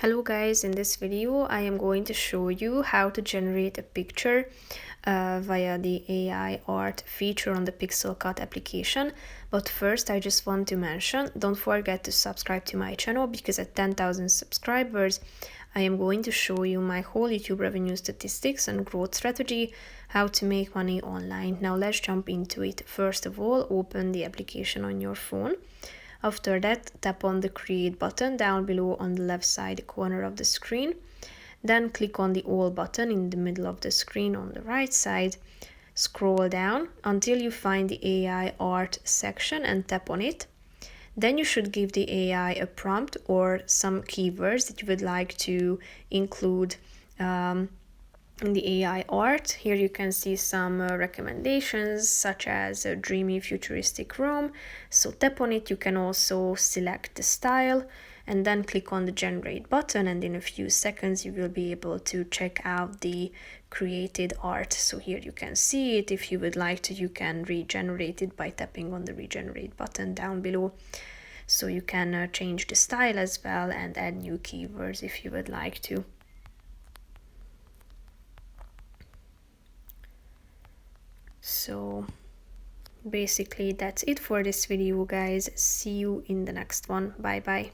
Hello guys, in this video I am going to show you how to generate a picture via the AI art feature on the Pixelcut application. But first I just want to mention, don't forget to subscribe to my channel because at 10,000 subscribers I am going to show you my whole YouTube revenue statistics and growth strategy, how to make money online. Now let's jump into it. First of all, open the application on your phone. After that, tap on the Create button down below on the left side corner of the screen. Then click on the All button in the middle of the screen on the right side. Scroll down until you find the AI art section and tap on it. Then you should give the AI a prompt or some keywords that you would like to include in the AI art. Here you can see some recommendations such as a dreamy futuristic room. So tap on it. You can also select the style and then click on the generate button, and in a few seconds you will be able to check out the created art. So here you can see it. If you would like to, you can regenerate it by tapping on the regenerate button down below. So you can change the style as well and add new keywords if you would like to. So basically that's it for this video, guys. See you in the next one. Bye bye.